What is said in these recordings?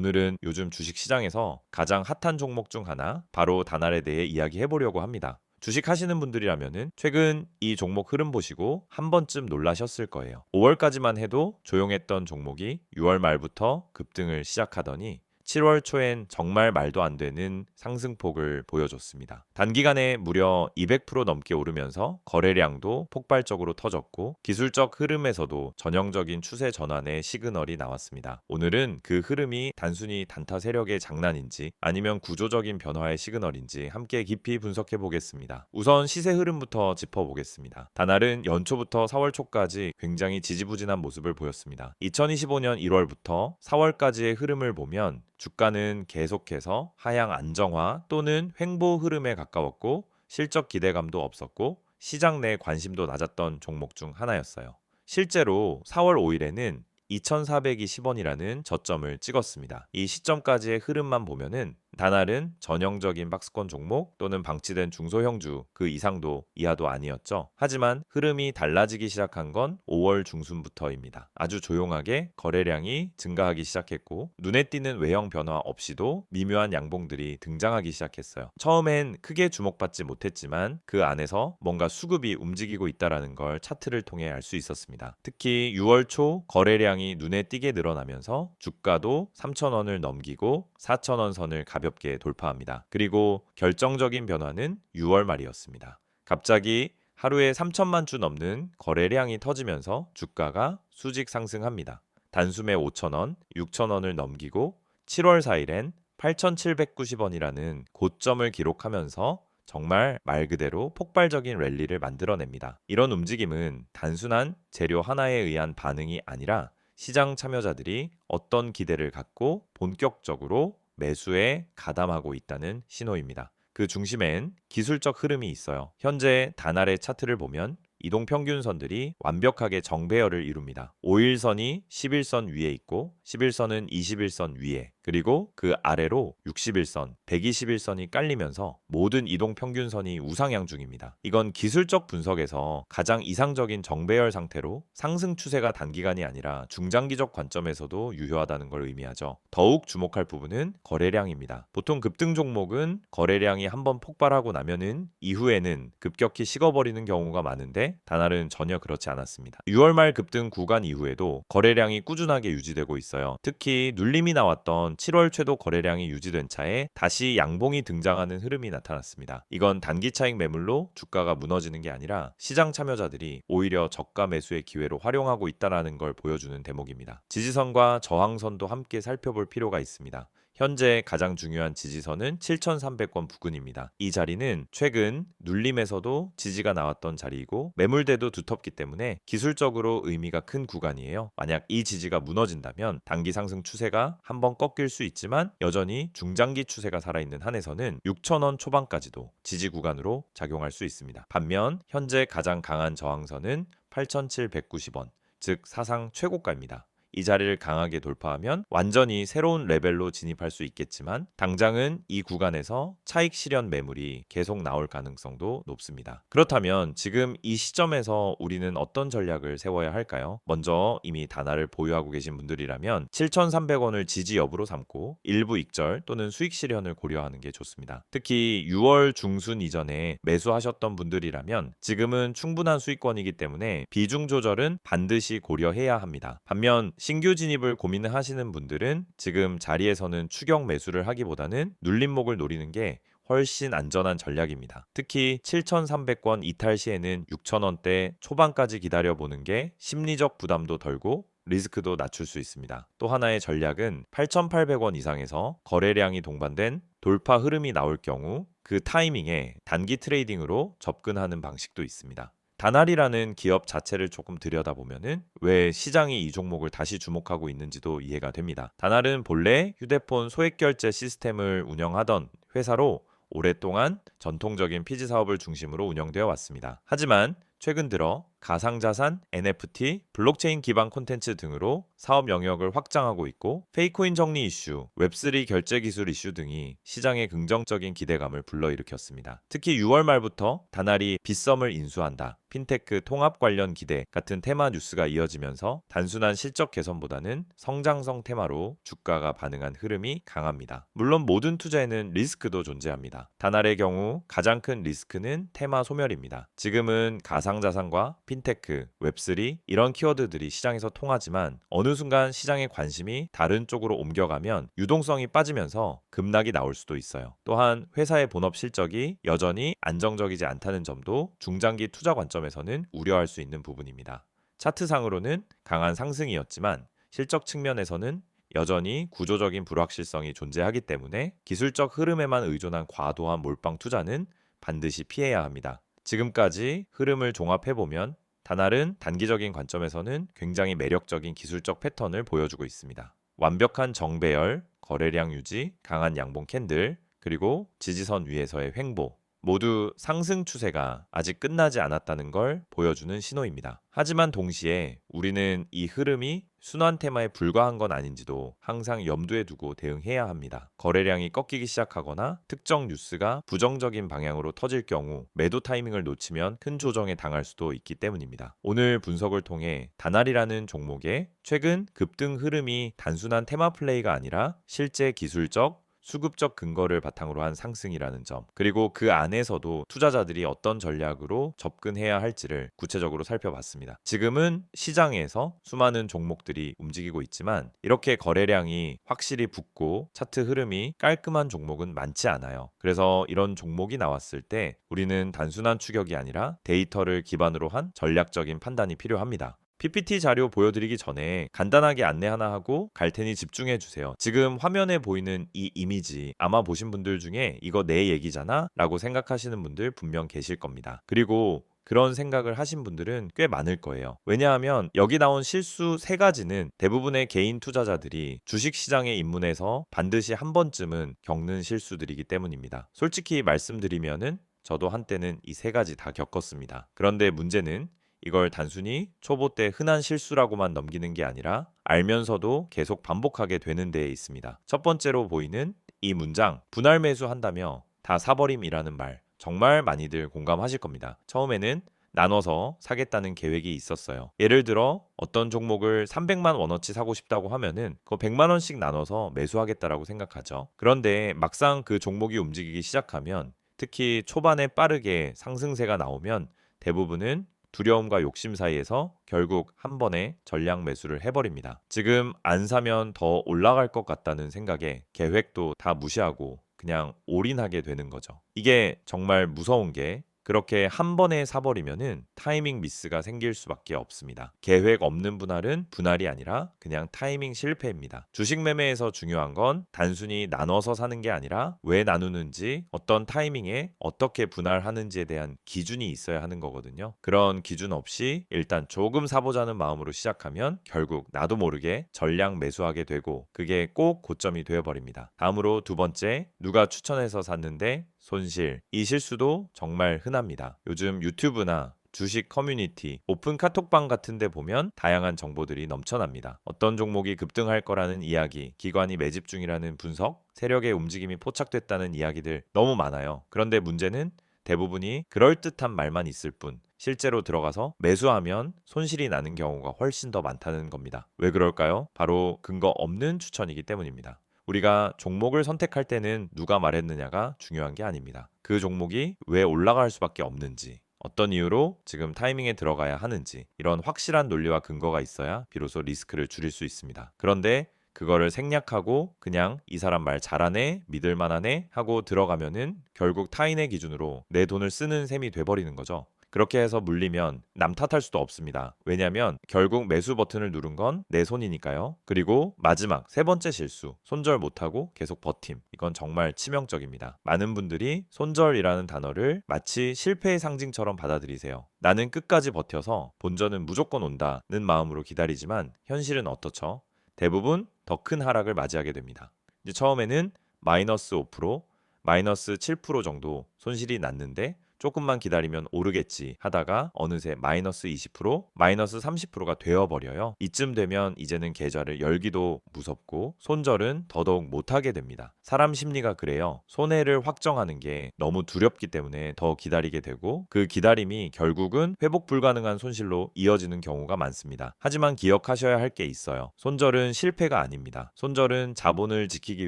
오늘은 요즘 주식 시장에서 가장 핫한 종목 중 하나, 바로 다날에 대해 이야기해 보려고 합니다. 주식 하시는 분들이라면은 최근 이 종목 흐름 보시고 한 번쯤 놀라셨을 거예요. 5월까지만 해도 조용했던 종목이 6월 말부터 급등을 시작하더니 7월 초엔 정말 말도 안 되는 상승폭을 보여줬습니다. 단기간에 무려 200% 넘게 오르면서 거래량도 폭발적으로 터졌고 기술적 흐름에서도 전형적인 추세 전환의 시그널이 나왔습니다. 오늘은 그 흐름이 단순히 단타 세력의 장난인지 아니면 구조적인 변화의 시그널인지 함께 깊이 분석해 보겠습니다. 우선 시세 흐름부터 짚어보겠습니다. 다날은 연초부터 4월 초까지 굉장히 지지부진한 모습을 보였습니다. 2025년 1월부터 4월까지의 흐름을 보면 주가는 계속해서 하향 안정화 또는 횡보 흐름에 가까웠고 실적 기대감도 없었고 시장 내 관심도 낮았던 종목 중 하나였어요. 실제로 4월 5일에는 2,420원이라는 저점을 찍었습니다. 이 시점까지의 흐름만 보면은 다날은 전형적인 박스권 종목 또는 방치된 중소형주 그 이상도 이하도 아니었죠. 하지만 흐름이 달라지기 시작한 건 5월 중순부터입니다. 아주 조용하게 거래량이 증가하기 시작했고 눈에 띄는 외형 변화 없이도 미묘한 양봉들이 등장하기 시작했어요. 처음엔 크게 주목받지 못했지만 그 안에서 뭔가 수급이 움직이고 있다는 걸 차트를 통해 알 수 있었습니다. 특히 6월 초 거래량이 눈에 띄게 늘어나면서 주가도 3,000원을 넘기고 4,000원 선을 가볍게 돌파합니다. 그리고 결정적인 변화는 6월 말이었습니다. 갑자기 하루에 3천만 주 넘는 거래량이 터지면서 주가가 수직 상승합니다. 단숨에 5,000원, 6,000원을 넘기고 7월 4일엔 8,790원이라는 고점을 기록하면서 정말 말 그대로 폭발적인 랠리를 만들어냅니다. 이런 움직임은 단순한 재료 하나에 의한 반응이 아니라 시장 참여자들이 어떤 기대를 갖고 본격적으로 매수에 가담하고 있다는 신호입니다. 그 중심엔 기술적 흐름이 있어요. 현재 다날의 차트를 보면 이동평균선들이 완벽하게 정배열을 이룹니다. 5일선이 11선 위에 있고 11선은 21선 위에 그리고 그 아래로 61선, 121선이 깔리면서 모든 이동평균선이 우상향 중입니다. 이건 기술적 분석에서 가장 이상적인 정배열 상태로 상승 추세가 단기간이 아니라 중장기적 관점에서도 유효하다는 걸 의미하죠. 더욱 주목할 부분은 거래량입니다. 보통 급등 종목은 거래량이 한번 폭발하고 나면은 이후에는 급격히 식어버리는 경우가 많은데 다날은 전혀 그렇지 않았습니다. 6월 말 급등 구간 이후에도 거래량이 꾸준하게 유지되고 있어요. 특히 눌림이 나왔던 7월 최도 거래량이 유지된 차에 다시 양봉이 등장하는 흐름이 나타났습니다. 이건 단기 차익 매물로 주가가 무너지는 게 아니라 시장 참여자들이 오히려 저가 매수의 기회로 활용하고 있다는 걸 보여주는 대목입니다. 지지선과 저항선도 함께 살펴볼 필요가 있습니다. 현재 가장 중요한 지지선은 7,300원 부근입니다. 이 자리는 최근 눌림에서도 지지가 나왔던 자리이고 매물대도 두텁기 때문에 기술적으로 의미가 큰 구간이에요. 만약 이 지지가 무너진다면 단기 상승 추세가 한번 꺾일 수 있지만 여전히 중장기 추세가 살아있는 한에서는 6,000원 초반까지도 지지 구간으로 작용할 수 있습니다. 반면 현재 가장 강한 저항선은 8,790원, 즉 사상 최고가입니다. 이 자리를 강하게 돌파하면 완전히 새로운 레벨로 진입할 수 있겠지만 당장은 이 구간에서 차익 실현 매물이 계속 나올 가능성도 높습니다. 그렇다면 지금 이 시점에서 우리는 어떤 전략을 세워야 할까요? 먼저 이미 다날을 보유하고 계신 분들이라면 7,300원을 지지 여부로 삼고 일부 익절 또는 수익 실현을 고려하는 게 좋습니다. 특히 6월 중순 이전에 매수하셨던 분들이라면 지금은 충분한 수익권이기 때문에 비중 조절은 반드시 고려해야 합니다. 반면 신규 진입을 고민을 하시는 분들은 지금 자리에서는 추격 매수를 하기보다는 눌림목을 노리는 게 훨씬 안전한 전략입니다. 특히 7,300원 이탈 시에는 6,000원대 초반까지 기다려보는 게 심리적 부담도 덜고 리스크도 낮출 수 있습니다. 또 하나의 전략은 8,800원 이상에서 거래량이 동반된 돌파 흐름이 나올 경우 그 타이밍에 단기 트레이딩으로 접근하는 방식도 있습니다. 다날이라는 기업 자체를 조금 들여다보면은 왜 시장이 이 종목을 다시 주목하고 있는지도 이해가 됩니다. 다날은 본래 휴대폰 소액 결제 시스템을 운영하던 회사로 오랫동안 전통적인 피지 사업을 중심으로 운영되어 왔습니다. 하지만 최근 들어 가상자산, NFT, 블록체인 기반 콘텐츠 등으로 사업 영역을 확장하고 있고 페이코인 정리 이슈, 웹3 결제 기술 이슈 등이 시장에 긍정적인 기대감을 불러일으켰습니다. 특히 6월 말부터 다날이 빗썸을 인수한다, 핀테크 통합 관련 기대 같은 테마 뉴스가 이어지면서 단순한 실적 개선보다는 성장성 테마로 주가가 반응한 흐름이 강합니다. 물론 모든 투자에는 리스크도 존재합니다. 다날의 경우 가장 큰 리스크는 테마 소멸입니다. 지금은 가상자산과 핀테크, 웹3 이런 키워드들이 시장에서 통하지만 어느 순간 시장의 관심이 다른 쪽으로 옮겨가면 유동성이 빠지면서 급락이 나올 수도 있어요. 또한 회사의 본업 실적이 여전히 안정적이지 않다는 점도 중장기 투자 관점에서는 우려할 수 있는 부분입니다. 차트상으로는 강한 상승이었지만 실적 측면에서는 여전히 구조적인 불확실성이 존재하기 때문에 기술적 흐름에만 의존한 과도한 몰빵 투자는 반드시 피해야 합니다. 지금까지 흐름을 종합해보면 다날은 단기적인 관점에서는 굉장히 매력적인 기술적 패턴을 보여주고 있습니다. 완벽한 정배열, 거래량 유지, 강한 양봉 캔들, 그리고 지지선 위에서의 횡보, 모두 상승 추세가 아직 끝나지 않았다는 걸 보여주는 신호입니다. 하지만 동시에 우리는 이 흐름이 순환 테마에 불과한 건 아닌지도 항상 염두에 두고 대응해야 합니다. 거래량이 꺾이기 시작하거나 특정 뉴스가 부정적인 방향으로 터질 경우 매도 타이밍을 놓치면 큰 조정에 당할 수도 있기 때문입니다. 오늘 분석을 통해 다날이라는 종목의 최근 급등 흐름이 단순한 테마 플레이가 아니라 실제 기술적 수급적 근거를 바탕으로 한 상승이라는 점, 그리고 그 안에서도 투자자들이 어떤 전략으로 접근해야 할지를 구체적으로 살펴봤습니다. 지금은 시장에서 수많은 종목들이 움직이고 있지만 이렇게 거래량이 확실히 붙고 차트 흐름이 깔끔한 종목은 많지 않아요. 그래서 이런 종목이 나왔을 때 우리는 단순한 추격이 아니라 데이터를 기반으로 한 전략적인 판단이 필요합니다. PPT 자료 보여드리기 전에 간단하게 안내 하나 하고 갈 테니 집중해 주세요. 지금 화면에 보이는 이 이미지 아마 보신 분들 중에 이거 내 얘기잖아? 라고 생각하시는 분들 분명 계실 겁니다. 그리고 그런 생각을 하신 분들은 꽤 많을 거예요. 왜냐하면 여기 나온 실수 3가지는 대부분의 개인 투자자들이 주식시장에 입문해서 반드시 한 번쯤은 겪는 실수들이기 때문입니다. 솔직히 말씀드리면은 저도 한때는 이 3가지 다 겪었습니다. 그런데 문제는 이걸 단순히 초보 때 흔한 실수라고만 넘기는 게 아니라 알면서도 계속 반복하게 되는 데에 있습니다. 첫 번째로 보이는 이 문장, 분할 매수한다며 다 사버림이라는 말, 정말 많이들 공감하실 겁니다. 처음에는 나눠서 사겠다는 계획이 있었어요. 예를 들어 어떤 종목을 300만 원어치 사고 싶다고 하면은 그거 100만 원씩 나눠서 매수하겠다라고 생각하죠. 그런데 막상 그 종목이 움직이기 시작하면, 특히 초반에 빠르게 상승세가 나오면 대부분은 두려움과 욕심 사이에서 결국 한 번에 전량 매수를 해버립니다. 지금 안 사면 더 올라갈 것 같다는 생각에 계획도 다 무시하고 그냥 올인하게 되는 거죠. 이게 정말 무서운 게 그렇게 한 번에 사버리면은 타이밍 미스가 생길 수밖에 없습니다. 계획 없는 분할은 분할이 아니라 그냥 타이밍 실패입니다. 주식 매매에서 중요한 건 단순히 나눠서 사는 게 아니라 왜 나누는지, 어떤 타이밍에 어떻게 분할하는지에 대한 기준이 있어야 하는 거거든요. 그런 기준 없이 일단 조금 사보자는 마음으로 시작하면 결국 나도 모르게 전량 매수하게 되고 그게 꼭 고점이 되어버립니다. 다음으로 두 번째, 누가 추천해서 샀는데 손실. 이 실수도 정말 흔합니다. 요즘 유튜브나 주식 커뮤니티, 오픈 카톡방 같은 데 보면 다양한 정보들이 넘쳐납니다. 어떤 종목이 급등할 거라는 이야기, 기관이 매집 중이라는 분석, 세력의 움직임이 포착됐다는 이야기들 너무 많아요. 그런데 문제는 대부분이 그럴듯한 말만 있을 뿐 실제로 들어가서 매수하면 손실이 나는 경우가 훨씬 더 많다는 겁니다. 왜 그럴까요? 바로 근거 없는 추천이기 때문입니다. 우리가 종목을 선택할 때는 누가 말했느냐가 중요한 게 아닙니다. 그 종목이 왜 올라갈 수밖에 없는지, 어떤 이유로 지금 타이밍에 들어가야 하는지, 이런 확실한 논리와 근거가 있어야 비로소 리스크를 줄일 수 있습니다. 그런데 그거를 생략하고 그냥 이 사람 말 잘하네, 믿을만하네 하고 들어가면은 결국 타인의 기준으로 내 돈을 쓰는 셈이 돼버리는 거죠. 그렇게 해서 물리면 남 탓할 수도 없습니다. 왜냐면 결국 매수 버튼을 누른 건 내 손이니까요. 그리고 마지막 세 번째 실수, 손절 못하고 계속 버팀. 이건 정말 치명적입니다. 많은 분들이 손절이라는 단어를 마치 실패의 상징처럼 받아들이세요. 나는 끝까지 버텨서 본전은 무조건 온다는 마음으로 기다리지만 현실은 어떻죠? 대부분 더 큰 하락을 맞이하게 됩니다. 이제 처음에는 마이너스 5%, 마이너스 7% 정도 손실이 났는데 조금만 기다리면 오르겠지 하다가 어느새 마이너스 20%, 마이너스 30%가 되어버려요. 이쯤 되면 이제는 계좌를 열기도 무섭고 손절은 더더욱 못하게 됩니다. 사람 심리가 그래요. 손해를 확정하는 게 너무 두렵기 때문에 더 기다리게 되고 그 기다림이 결국은 회복 불가능한 손실로 이어지는 경우가 많습니다. 하지만 기억하셔야 할 게 있어요. 손절은 실패가 아닙니다. 손절은 자본을 지키기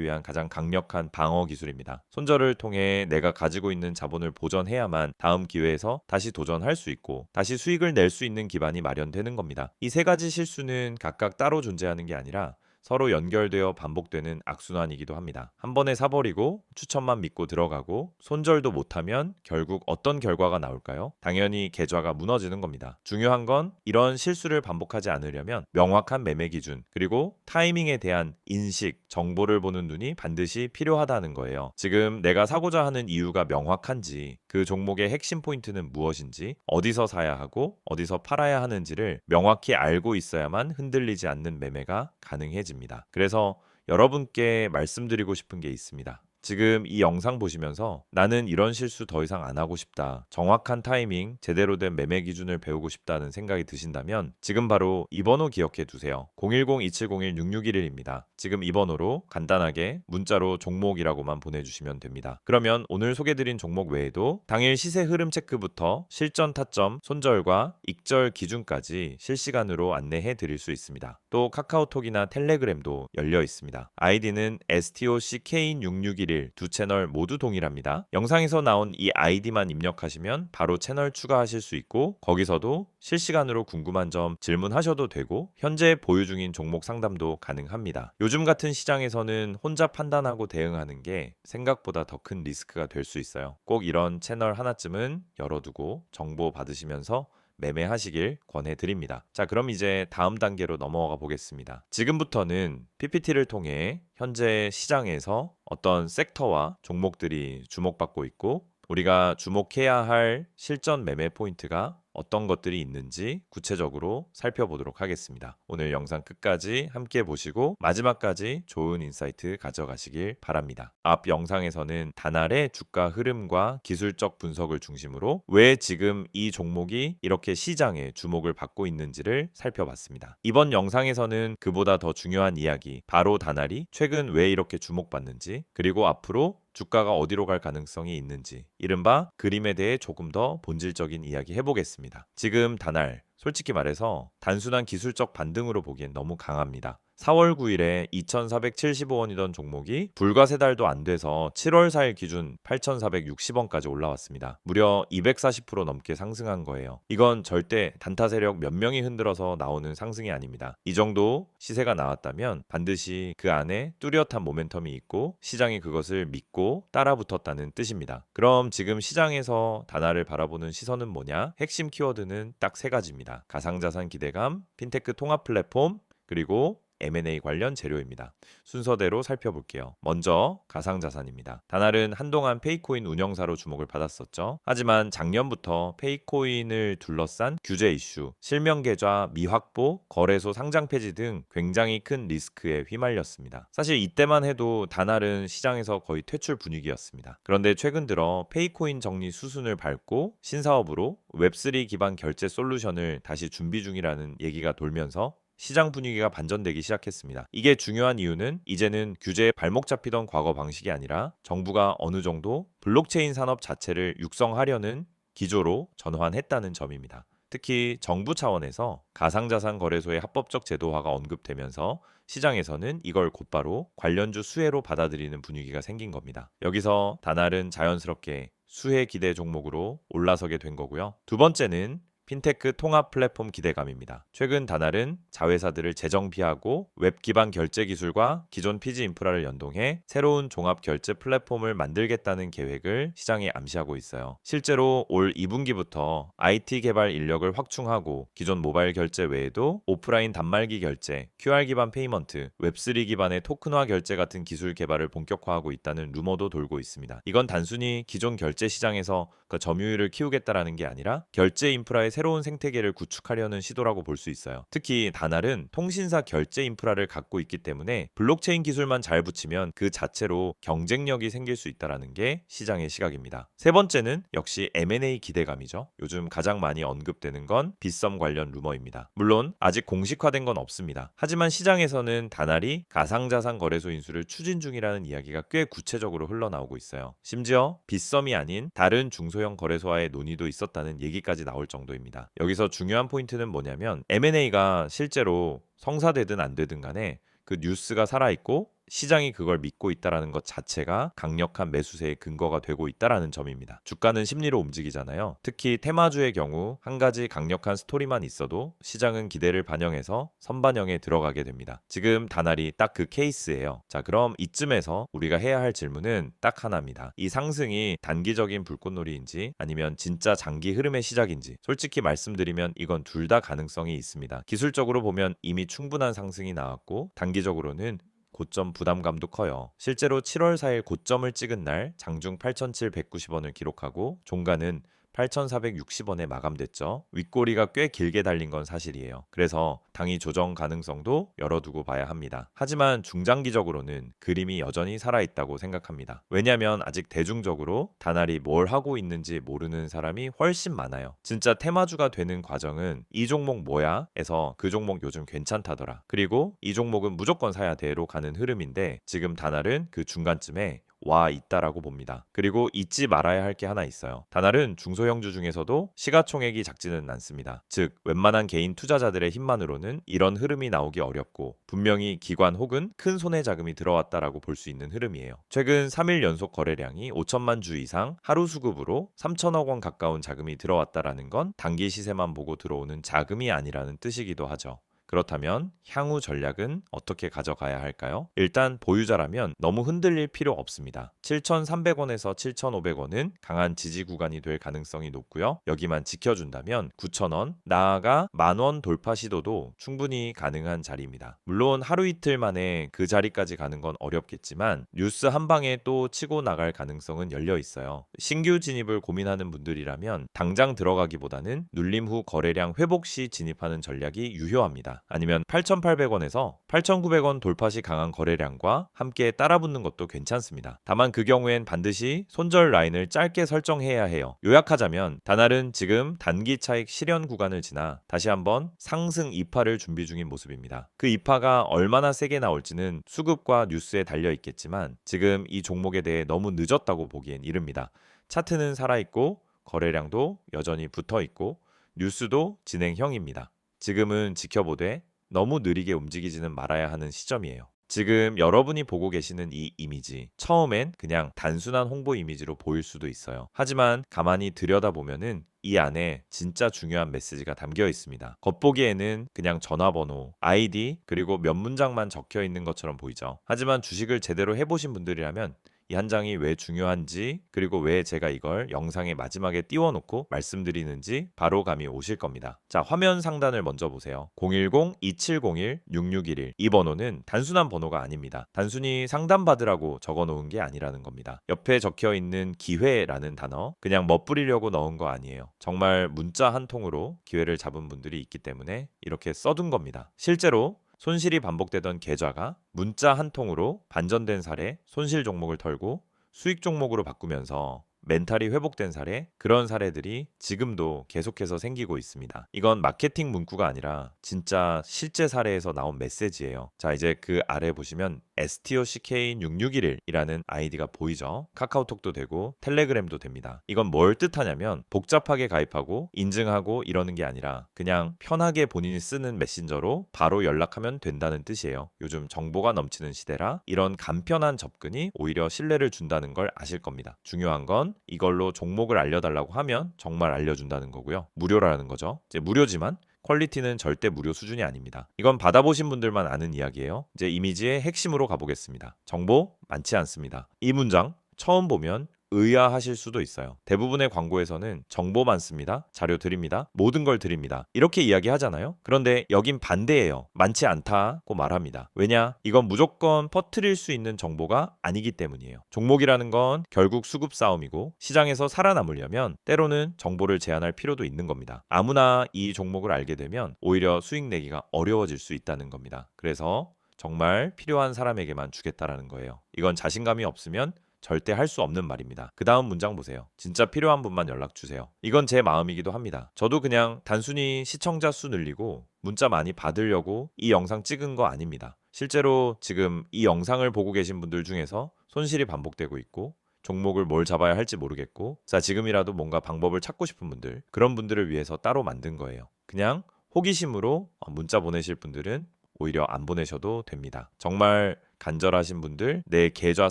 위한 가장 강력한 방어 기술입니다. 손절을 통해 내가 가지고 있는 자본을 보전해야만 다음 기회에서 다시 도전할 수 있고 다시 수익을 낼 수 있는 기반이 마련되는 겁니다. 이 세 가지 실수는 각각 따로 존재하는 게 아니라 서로 연결되어 반복되는 악순환이기도 합니다. 한 번에 사버리고 추천만 믿고 들어가고 손절도 못하면 결국 어떤 결과가 나올까요? 당연히 계좌가 무너지는 겁니다. 중요한 건 이런 실수를 반복하지 않으려면 명확한 매매 기준 그리고 타이밍에 대한 인식, 정보를 보는 눈이 반드시 필요하다는 거예요. 지금 내가 사고자 하는 이유가 명확한지 그 종목의 핵심 포인트는 무엇인지 어디서 사야 하고 어디서 팔아야 하는지를 명확히 알고 있어야만 흔들리지 않는 매매가 가능해집니다. 그래서 여러분께 말씀드리고 싶은 게 있습니다. 지금 이 영상 보시면서 나는 이런 실수 더 이상 안 하고 싶다. 정확한 타이밍, 제대로 된 매매 기준을 배우고 싶다는 생각이 드신다면 지금 바로 이 번호 기억해 두세요. 010-2701-6611입니다. 지금 이 번호로 간단하게 문자로 종목이라고만 보내주시면 됩니다. 그러면 오늘 소개드린 종목 외에도 당일 시세 흐름 체크부터 실전 타점, 손절과 익절 기준까지 실시간으로 안내해 드릴 수 있습니다. 또 카카오톡이나 텔레그램도 열려 있습니다. 아이디는 STOCK6611 두 채널 모두 동일합니다. 영상에서 나온 이 아이디만 입력하시면 바로 채널 추가하실 수 있고 거기서도 실시간으로 궁금한 점 질문하셔도 되고 현재 보유 중인 종목 상담도 가능합니다. 요즘 같은 시장에서는 혼자 판단하고 대응하는 게 생각보다 더 큰 리스크가 될 수 있어요. 꼭 이런 채널 하나쯤은 열어두고 정보 받으시면서 매매하시길 권해드립니다. 자, 그럼 이제 다음 단계로 넘어가 보겠습니다. 지금부터는 PPT를 통해 현재 시장에서 어떤 섹터와 종목들이 주목받고 있고 우리가 주목해야 할 실전 매매 포인트가 어떤 것들이 있는지 구체적으로 살펴보도록 하겠습니다. 오늘 영상 끝까지 함께 보시고 마지막까지 좋은 인사이트 가져가시길 바랍니다. 앞 영상에서는 단알의 주가 흐름과 기술적 분석을 중심으로 왜 지금 이 종목이 이렇게 시장에 주목을 받고 있는지를 살펴봤습니다. 이번 영상에서는 그보다 더 중요한 이야기, 바로 단알이 최근 왜 이렇게 주목받는지 그리고 앞으로 주가가 어디로 갈 가능성이 있는지 이른바 그림에 대해 조금 더 본질적인 이야기 해보겠습니다. 지금 단알, 솔직히 말해서 단순한 기술적 반등으로 보기엔 너무 강합니다. 4월 9일에 2,475원이던 종목이 불과 3달도 안 돼서 7월 4일 기준 8,460원까지 올라왔습니다. 무려 240% 넘게 상승한 거예요. 이건 절대 단타 세력 몇 명이 흔들어서 나오는 상승이 아닙니다. 이 정도 시세가 나왔다면 반드시 그 안에 뚜렷한 모멘텀이 있고 시장이 그것을 믿고 따라붙었다는 뜻입니다. 그럼 지금 시장에서 단알을 바라보는 시선은 뭐냐? 핵심 키워드는 딱 3가지입니다. 가상자산 기대감, 핀테크 통합 플랫폼, 그리고 M&A 관련 재료입니다. 순서대로 살펴볼게요. 먼저 가상자산입니다. 단알은 한동안 페이코인 운영사로 주목을 받았었죠. 하지만 작년부터 페이코인을 둘러싼 규제 이슈, 실명계좌 미확보, 거래소 상장 폐지 등 굉장히 큰 리스크에 휘말렸습니다. 사실 이때만 해도 단알은 시장에서 거의 퇴출 분위기였습니다. 그런데 최근 들어 페이코인 정리 수순을 밟고 신사업으로 웹3 기반 결제 솔루션을 다시 준비 중이라는 얘기가 돌면서 시장 분위기가 반전되기 시작했습니다. 이게 중요한 이유는 이제는 규제에 발목 잡히던 과거 방식이 아니라 정부가 어느 정도 블록체인 산업 자체를 육성하려는 기조로 전환했다는 점입니다. 특히 정부 차원에서 가상자산 거래소의 합법적 제도화가 언급되면서 시장에서는 이걸 곧바로 관련주 수혜로 받아들이는 분위기가 생긴 겁니다. 여기서 단알은 자연스럽게 수혜 기대 종목으로 올라서게 된 거고요. 두 번째는 핀테크 통합 플랫폼 기대감입니다. 최근 단알은 자회사들을 재정비하고 웹 기반 결제 기술과 기존 피지 인프라를 연동해 새로운 종합 결제 플랫폼을 만들겠다는 계획을 시장에 암시하고 있어요. 실제로 올 2분기부터 IT 개발 인력을 확충하고 기존 모바일 결제 외에도 오프라인 단말기 결제, QR 기반 페이먼트, 웹3 기반의 토큰화 결제 같은 기술 개발을 본격화하고 있다는 루머도 돌고 있습니다. 이건 단순히 기존 결제 시장에서 그 점유율을 키우겠다라는 게 아니라 결제 인프라의 새로운 생태계를 구축하려는 시도라고 볼 수 있어요. 특히 다날은 통신사 결제 인프라를 갖고 있기 때문에 블록체인 기술만 잘 붙이면 그 자체로 경쟁력이 생길 수 있다는 게 시장의 시각입니다. 세 번째는 역시 M&A 기대감이죠. 요즘 가장 많이 언급되는 건 빗썸 관련 루머입니다. 물론 아직 공식화된 건 없습니다. 하지만 시장에서는 다날이 가상자산 거래소 인수를 추진 중이라는 이야기가 꽤 구체적으로 흘러나오고 있어요. 심지어 빗썸이 아닌 다른 중소형 거래소와의 논의도 있었다는 얘기까지 나올 정도입니다. 여기서 중요한 포인트는 뭐냐면 M&A가 실제로 성사되든 안 되든 간에 그 뉴스가 살아있고 시장이 그걸 믿고 있다라는 것 자체가 강력한 매수세의 근거가 되고 있다라는 점입니다. 주가는 심리로 움직이잖아요. 특히 테마주의 경우 한 가지 강력한 스토리만 있어도 시장은 기대를 반영해서 선반영에 들어가게 됩니다. 지금 다날이 딱 그 케이스예요. 자, 그럼 이쯤에서 우리가 해야 할 질문은 딱 하나입니다. 이 상승이 단기적인 불꽃놀이인지 아니면 진짜 장기 흐름의 시작인지 솔직히 말씀드리면 이건 둘 다 가능성이 있습니다. 기술적으로 보면 이미 충분한 상승이 나왔고 단기적으로는 고점 부담감도 커요. 실제로 7월 4일 고점을 찍은 날 장중 8,790원을 기록하고 종가는 8,460원에 마감됐죠. 윗꼬리가 꽤 길게 달린 건 사실이에요. 그래서 당이 조정 가능성도 열어두고 봐야 합니다. 하지만 중장기적으로는 그림이 여전히 살아있다고 생각합니다. 왜냐면 아직 대중적으로 다날이 뭘 하고 있는지 모르는 사람이 훨씬 많아요. 진짜 테마주가 되는 과정은 이 종목 뭐야? 에서 그 종목 요즘 괜찮다더라. 그리고 이 종목은 무조건 사야 돼로 가는 흐름인데 지금 다날은 그 중간쯤에 와 있다라고 봅니다. 그리고 잊지 말아야 할 게 하나 있어요. 다날은 중소형주 중에서도 시가총액이 작지는 않습니다. 즉 웬만한 개인 투자자들의 힘만으로는 이런 흐름이 나오기 어렵고 분명히 기관 혹은 큰 손해 자금이 들어왔다라고 볼 수 있는 흐름이에요. 최근 3일 연속 거래량이 5천만 주 이상 하루 수급으로 3천억 원 가까운 자금이 들어왔다라는 건 단기 시세만 보고 들어오는 자금이 아니라는 뜻이기도 하죠. 그렇다면 향후 전략은 어떻게 가져가야 할까요? 일단 보유자라면 너무 흔들릴 필요 없습니다. 7,300원에서 7,500원은 강한 지지 구간이 될 가능성이 높고요. 여기만 지켜준다면 9,000원, 나아가 10,000원 돌파 시도도 충분히 가능한 자리입니다. 물론 하루 이틀 만에 그 자리까지 가는 건 어렵겠지만 뉴스 한 방에 또 치고 나갈 가능성은 열려 있어요. 신규 진입을 고민하는 분들이라면 당장 들어가기보다는 눌림 후 거래량 회복 시 진입하는 전략이 유효합니다. 아니면 8,800원에서 8,900원 돌파 시 강한 거래량과 함께 따라붙는 것도 괜찮습니다. 다만 그 경우엔 반드시 손절 라인을 짧게 설정해야 해요. 요약하자면 다날은 지금 단기 차익 실현 구간을 지나 다시 한번 상승 이파를 준비 중인 모습입니다. 그 이파가 얼마나 세게 나올지는 수급과 뉴스에 달려 있겠지만 지금 이 종목에 대해 너무 늦었다고 보기엔 이릅니다. 차트는 살아있고 거래량도 여전히 붙어있고 뉴스도 진행형입니다. 지금은 지켜보되 너무 느리게 움직이지는 말아야 하는 시점이에요. 지금 여러분이 보고 계시는 이 이미지, 처음엔 그냥 단순한 홍보 이미지로 보일 수도 있어요. 하지만 가만히 들여다보면은 이 안에 진짜 중요한 메시지가 담겨 있습니다. 겉보기에는 그냥 전화번호, 아이디, 그리고 몇 문장만 적혀 있는 것처럼 보이죠. 하지만 주식을 제대로 해보신 분들이라면 이 한 장이 왜 중요한지 그리고 왜 제가 이걸 영상의 마지막에 띄워놓고 말씀드리는지 바로 감이 오실 겁니다. 자, 화면 상단을 먼저 보세요. 010-2701-6611 이 번호는 단순한 번호가 아닙니다. 단순히 상담받으라고 적어놓은 게 아니라는 겁니다. 옆에 적혀있는 기회라는 단어 그냥 멋부리려고 넣은 거 아니에요. 정말 문자 한 통으로 기회를 잡은 분들이 있기 때문에 이렇게 써둔 겁니다. 실제로 손실이 반복되던 계좌가 문자 한 통으로 반전된 사례, 손실 종목을 털고 수익 종목으로 바꾸면서 멘탈이 회복된 사례, 그런 사례들이 지금도 계속해서 생기고 있습니다. 이건 마케팅 문구가 아니라 진짜 실제 사례에서 나온 메시지예요. 자, 이제 그 아래 보시면 STOCK6611이라는 아이디가 보이죠? 카카오톡도 되고 텔레그램도 됩니다. 이건 뭘 뜻하냐면 복잡하게 가입하고 인증하고 이러는 게 아니라 그냥 편하게 본인이 쓰는 메신저로 바로 연락하면 된다는 뜻이에요. 요즘 정보가 넘치는 시대라 이런 간편한 접근이 오히려 신뢰를 준다는 걸 아실 겁니다. 중요한 건 이걸로 종목을 알려달라고 하면 정말 알려준다는 거고요. 무료라는 거죠. 이제 무료지만 퀄리티는 절대 무료 수준이 아닙니다. 이건 받아보신 분들만 아는 이야기예요. 이제 이미지의 핵심으로 가보겠습니다. 정보 많지 않습니다. 이 문장 처음 보면 의아하실 수도 있어요. 대부분의 광고에서는 정보만 씁니다. 자료 드립니다. 모든 걸 드립니다. 이렇게 이야기하잖아요. 그런데 여긴 반대예요. 많지 않다고 말합니다. 왜냐? 이건 무조건 퍼뜨릴 수 있는 정보가 아니기 때문이에요. 종목이라는 건 결국 수급 싸움이고 시장에서 살아남으려면 때로는 정보를 제한할 필요도 있는 겁니다. 아무나 이 종목을 알게 되면 오히려 수익 내기가 어려워질 수 있다는 겁니다. 그래서 정말 필요한 사람에게만 주겠다라는 거예요. 이건 자신감이 없으면 절대 할 수 없는 말입니다. 그 다음 문장 보세요. 진짜 필요한 분만 연락 주세요. 이건 제 마음이기도 합니다. 저도 그냥 단순히 시청자 수 늘리고 문자 많이 받으려고 이 영상 찍은 거 아닙니다. 실제로 지금 이 영상을 보고 계신 분들 중에서 손실이 반복되고 있고 종목을 뭘 잡아야 할지 모르겠고 자 지금이라도 뭔가 방법을 찾고 싶은 분들 그런 분들을 위해서 따로 만든 거예요. 그냥 호기심으로 문자 보내실 분들은 오히려 안 보내셔도 됩니다. 정말 간절하신 분들, 내 계좌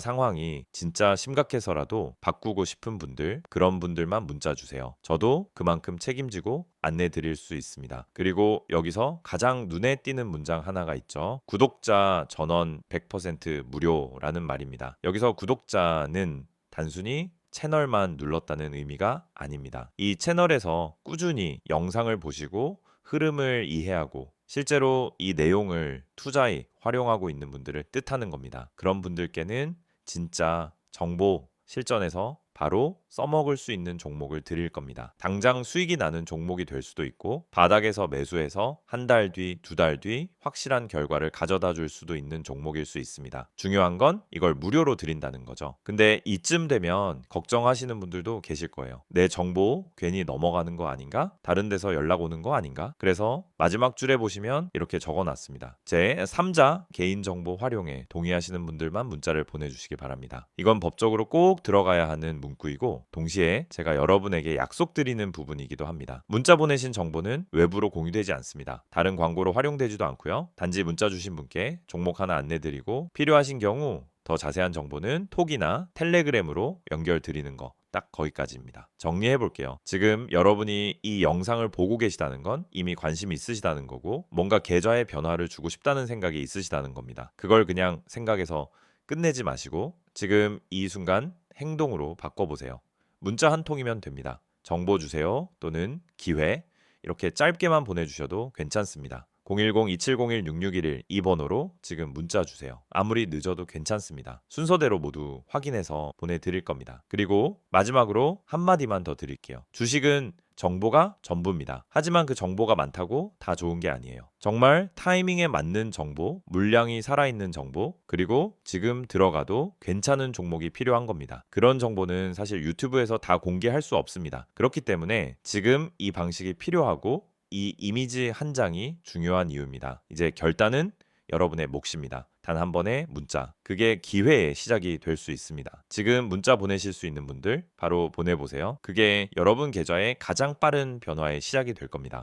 상황이 진짜 심각해서라도 바꾸고 싶은 분들, 그런 분들만 문자 주세요. 저도 그만큼 책임지고 안내 드릴 수 있습니다. 그리고 여기서 가장 눈에 띄는 문장 하나가 있죠. 구독자 전원 100% 무료라는 말입니다. 여기서 구독자는 단순히 채널만 눌렀다는 의미가 아닙니다. 이 채널에서 꾸준히 영상을 보시고 흐름을 이해하고 실제로 이 내용을 투자에 활용하고 있는 분들을 뜻하는 겁니다. 그런 분들께는 진짜 정보 실전에서 바로 써먹을 수 있는 종목을 드릴 겁니다. 당장 수익이 나는 종목이 될 수도 있고 바닥에서 매수해서 한 달 뒤, 두 달 뒤 확실한 결과를 가져다 줄 수도 있는 종목일 수 있습니다. 중요한 건 이걸 무료로 드린다는 거죠. 근데 이쯤 되면 걱정하시는 분들도 계실 거예요. 내 정보 괜히 넘어가는 거 아닌가? 다른 데서 연락 오는 거 아닌가? 그래서 마지막 줄에 보시면 이렇게 적어놨습니다. 제 3자 개인정보 활용에 동의하시는 분들만 문자를 보내주시기 바랍니다. 이건 법적으로 꼭 들어가야 하는 문구이고 동시에 제가 여러분에게 약속드리는 부분이기도 합니다. 문자 보내신 정보는 외부로 공유되지 않습니다. 다른 광고로 활용되지도 않고요. 단지 문자 주신 분께 종목 하나 안내드리고 필요하신 경우 더 자세한 정보는 톡이나 텔레그램으로 연결드리는 거 딱 거기까지입니다. 정리해 볼게요. 지금 여러분이 이 영상을 보고 계시다는 건 이미 관심이 있으시다는 거고 뭔가 계좌에 변화를 주고 싶다는 생각이 있으시다는 겁니다. 그걸 그냥 생각해서 끝내지 마시고 지금 이 순간 행동으로 바꿔보세요. 문자 한 통이면 됩니다. 정보 주세요 또는 기회 이렇게 짧게만 보내주셔도 괜찮습니다. 010-2701-6611 이 번호로 지금 문자 주세요. 아무리 늦어도 괜찮습니다. 순서대로 모두 확인해서 보내드릴 겁니다. 그리고 마지막으로 한마디만 더 드릴게요. 주식은 정보가 전부입니다. 하지만 그 정보가 많다고 다 좋은 게 아니에요. 정말 타이밍에 맞는 정보, 물량이 살아있는 정보, 그리고 지금 들어가도 괜찮은 종목이 필요한 겁니다. 그런 정보는 사실 유튜브에서 다 공개할 수 없습니다. 그렇기 때문에 지금 이 방식이 필요하고 이 이미지 한 장이 중요한 이유입니다. 이제 결단은 여러분의 몫입니다. 단 한 번의 문자. 그게 기회의 시작이 될 수 있습니다. 지금 문자 보내실 수 있는 분들 바로 보내보세요. 그게 여러분 계좌의 가장 빠른 변화의 시작이 될 겁니다.